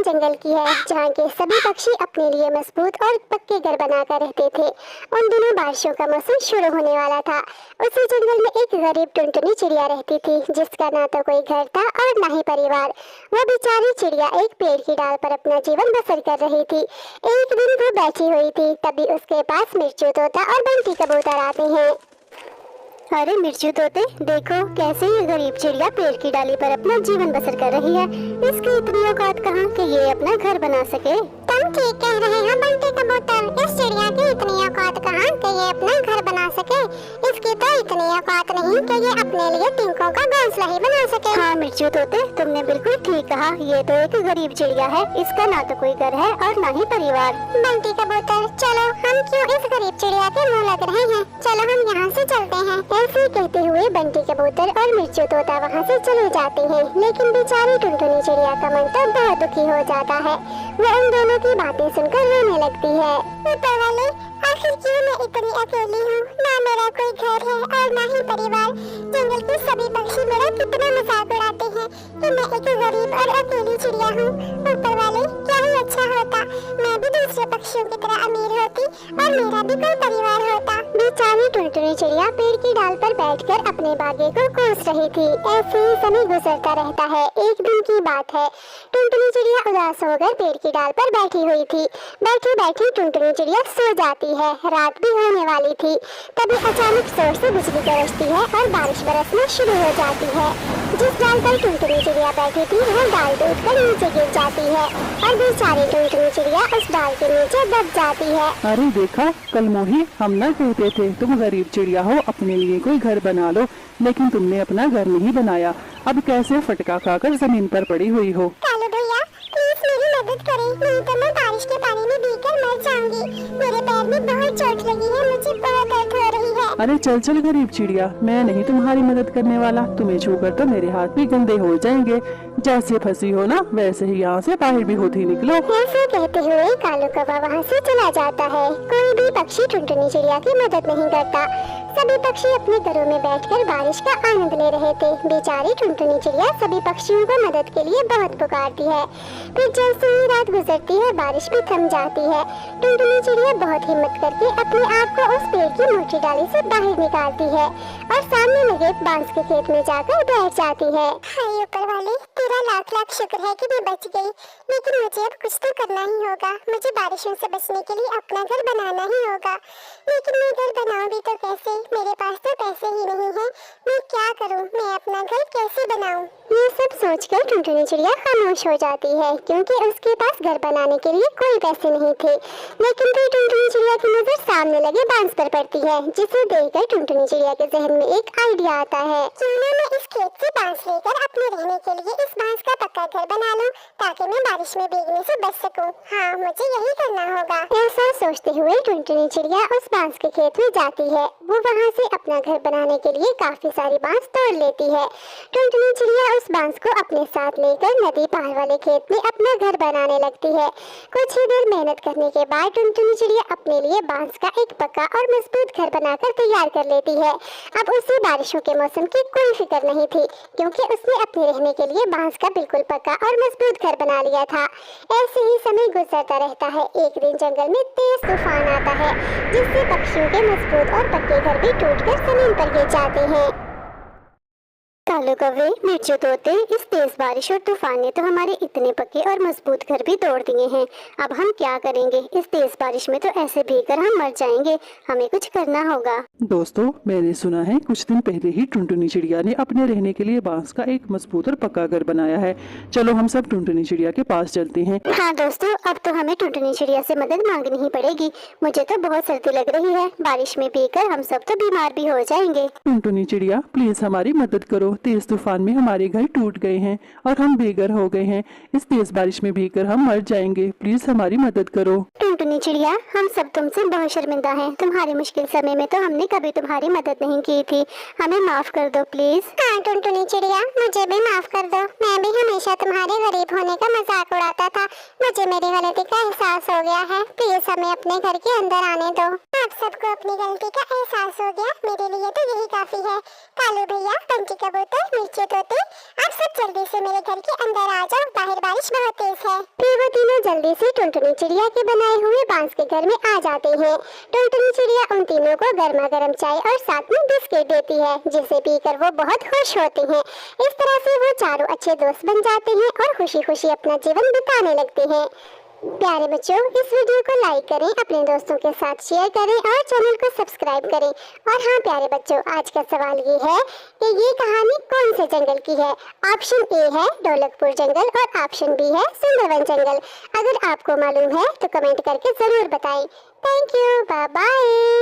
जंगल की है जहाँ के सभी पक्षी अपने लिए मजबूत और पक्के घर बनाकर रहते थे। उन दिनों बारिशों का मौसम शुरू होने वाला था। उसी जंगल में एक गरीब टुनटुनी चिड़िया रहती थी जिसका ना तो कोई घर था और ना ही परिवार। वो बेचारी चिड़िया एक पेड़ की डाल पर अपना जीवन बसर कर रही थी। एक दिन वो बैठी हुई थी, तभी उसके पास मिर्चू तोता और बंटी कबूतर आते हैं। अरे मिर्चू तोते, देखो कैसे ये गरीब चिड़िया पेड़ की डाली पर अपना जीवन बसर कर रही है। इसकी इतनी औकात कहाँ कि ये अपना घर बना सके। तुम ठीक कह रहे हो बंटी कबूतर, इस चिड़िया की इतनी औकात कहाँ कि ये अपना घर बना सके। इसकी तो इतनी औकात नहीं कि ये अपने लिए तिनकों का घोंसला ही बना सके। हाँ मिर्चू तोते, तुमने बिल्कुल ठीक कहा। ये तो एक गरीब चिड़िया है, इसका ना तो कोई घर है और ना ही परिवार। बंटी कबूतर, चलो हम क्यों इस गरीब चिड़िया के मुँह लग रहे हैं, चलो हम यहाँ से चलते हैं। ऐसे कहते हुए बंटी कबूतर और मिर्चू तोता वहाँ से चले जाते हैं। लेकिन बेचारी टुनटुनी चिड़िया का मन तो बहुत दुखी हो जाता है। वो उन दोनों की बातें सुनकर रोने लगती है। ऊपर वाले, आखिर क्यों मैं इतनी अकेली हूँ, ना मेरा कोई घर है और ना ही परिवार। जंगल के सभी पक्षी मेरा कितना मजाक उड़ाते हैं कि मैं एक गरीब और अकेली चिड़िया हूँ। ऊपर वाले, क्या ही अच्छा होता मैं भी दूसरे पक्षियों की तरह अमीर होती और मेरा भी कोई परिवार होता। बेचारी टुनटुनी चिड़िया पेड़ की डाल पर बैठकर अपने बागे को कोस रही थी। ऐसे ही समय गुजरता रहता है। एक दिन की बात है, टुनटुनी चिड़िया उदास होकर पेड़ की डाल पर बैठी हुई थी। बैठी बैठी टुनटुनी चिड़िया सो जाती है। रात भी होने वाली थी। तभी अचानक जोर से बिजली गरजती है और बारिश बरसना शुरू हो जाती है। जिस डाल पर टुनटुनी चिड़िया बैठी थी वो डाल टूटकर नीचे गिर जाती है और बेचारी टुनटुनी चिड़िया उस डाल के नीचे दब जाती है। अरे देखा, कल मोही हम न कहते थे तुम गरीब चिड़िया हो, अपने लिए कोई घर बना लो, लेकिन तुमने अपना घर नहीं बनाया। अब कैसे फटका खाकर जमीन पर पड़ी हुई हो। कालू भैया, प्लीज मेरी मदद करें, नहीं तो मैं बारिश के पानी में भीगकर मर जाऊंगी। मेरे पैर में बहुत चोट लगी है, मुझे बहुत दर्द हो रही है। अरे चल चल गरीब चिड़िया, मैं नहीं तुम्हारी मदद करने वाला। तुम्हें छूकर तो मेरे हाथ भी गंदे हो जाएंगे। जैसे फंसी हो ना, वैसे ही यहाँ से बाहर भी होती निकलो। ऐसे कहते हुए कालू कौवा वहाँ से चला जाता है। कोई भी पक्षी टुनटुनी चिड़िया की मदद नहीं करता। सभी पक्षी अपने घरों में बैठकर बारिश का आनंद ले रहे थे। बेचारी टुनटुनी चिड़िया सभी पक्षियों को मदद के लिए बहुत पुकारती है। फिर जैसे ही रात गुजरती है, बारिश भी थम जाती है। टुनटुनी चिड़िया बहुत हिम्मत करके अपने आप को उस पेड़ की मोटी डाली से बाहर निकालती है और सामने लगे बांस के खेत में जाकर बैठ जाती है। हाय ऊपर वाले, तेरा लाख लाख शुक्र है कि मैं बच गई, लेकिन मुझे अब कुछ तो करना ही होगा। मुझे बारिशों से बचने के लिए अपना घर बनाना ही होगा। लेकिन मैं घर बनाऊं भी तो कैसे, मेरे पास तो पैसे ही नहीं है। मैं क्या करूं, मैं अपना घर कैसे बनाऊं? ये सब सोचकर टुनटुनी चिड़िया खामोश हो जाती है, क्योंकि उसके पास घर बनाने के लिए कोई पैसे नहीं थे। लेकिन फिर टुनटुनी चिड़िया की नजर सामने लगे बांस पर पड़ती है, जिसे देखकर टुनटुनी चिड़िया के जहन में एक आइडिया आता है। क्यों ना मैं इस खेत से बांस लेकर अपने रहने के लिए इस बांस का पक्का घर बना लूं, ताकि मैं बारिश में भीगने से बच सकूं। हाँ, मुझे यही करना होगा। ऐसा सोचते हुए टुनटुनी चिड़िया उस बांस के खेत में जाती है। वो वहाँ से अपना घर बनाने के लिए काफी सारी बांस तोड़ लेती है। टुनटुनी चिड़िया उस बांस को अपने साथ लेकर नदी पार वाले खेत में अपना घर बनाने लगती है। कुछ ही देर मेहनत करने के बाद टुनटुनी चिड़िया अपने लिए बांस का एक पक्का और मजबूत घर बनाकर तैयार कर लेती है। अब उसे बारिशों के मौसम की कोई फिक्र नहीं थी, क्योंकि उसने अपने रहने के लिए बांस का बिल्कुल पक्का और मजबूत घर बना लिया था। ऐसे ही समय गुजरता रहता है। एक दिन जंगल में तेज तूफान आता है, जिससे पक्षियों के मजबूत और पक्के घर भी टूटकर जमीन पर गिर जाते हैं। कालू कौवे, मिर्चू तोते, इस तेज बारिश और तूफान ने तो हमारे इतने पक्के और मजबूत घर भी तोड़ दिए हैं। अब हम क्या करेंगे? इस तेज बारिश में तो ऐसे भीगकर हम मर जाएंगे। हमें कुछ करना होगा। दोस्तों, मैंने सुना है कुछ दिन पहले ही टुनटुनी चिड़िया ने अपने रहने के लिए बांस का एक मजबूत और पक्का घर बनाया है। चलो हम सब टुनटुनी चिड़िया के पास चलते हैं। हाँ दोस्तों, अब तो हमें टुनटुनी चिड़िया से मदद मांगनी ही पड़ेगी। मुझे तो बहुत सर्दी लग रही है, बारिश में भीगकर हम सब तो बीमार भी हो जाएंगे। टुनटुनी चिड़िया, प्लीज हमारी मदद करो। तेज तूफान में हमारे घर टूट गए हैं और हम बेघर हो गए हैं। इस तेज बारिश में भीगकर हम मर जाएंगे। प्लीज हमारी मदद करो। टुनटुनी चिड़िया, हम सब तुमसे बहुत शर्मिंदा हैं। तुम्हारे मुश्किल समय में तो हमने कभी तुम्हारी मदद नहीं की थी। हमें माफ कर दो प्लीज। हाँ टुनटुनी चिड़िया, मुझे भी माफ कर दो। मैं भी हमेशा तुम्हारे गरीब होने का मजाक उड़ाता था। मुझे मेरी गलती का एहसास हो गया है। प्लीज हमें अपने घर के अंदर आने दो। आप सबको अपनी गलती का एहसास हो गया, मेरे लिए तो यही काफी है। कालू भैया, बंटी कबूतर, मिर्चू तोते, आप सब जल्दी से मेरे घर के अंदर आ जाओ। बाहर बारिश बारिश बहुत तेज है। फिर वो तीनों जल्दी से टुनटुनी चिड़िया के बनाए हुए बांस के घर में आ जाते हैं। टुनटुनी चिड़िया उन तीनों को गर्मा गर्म चाय और साथ में बिस्किट देती है, जिसे पीकर वो बहुत खुश होते हैं। इस तरह से वो चारों अच्छे दोस्त बन जाते हैं और खुशी खुशी अपना जीवन बिताने लगते हैं। प्यारे बच्चों, इस वीडियो को लाइक करें, अपने दोस्तों के साथ शेयर करें और चैनल को सब्सक्राइब करें। और हाँ प्यारे बच्चों, आज का सवाल ये है कि ये कहानी कौन से जंगल की है। ऑप्शन ए है ढोलकपुर जंगल और ऑप्शन बी है सुंदरवन जंगल। अगर आपको मालूम है तो कमेंट करके जरूर बताएं। Thank you, bye bye.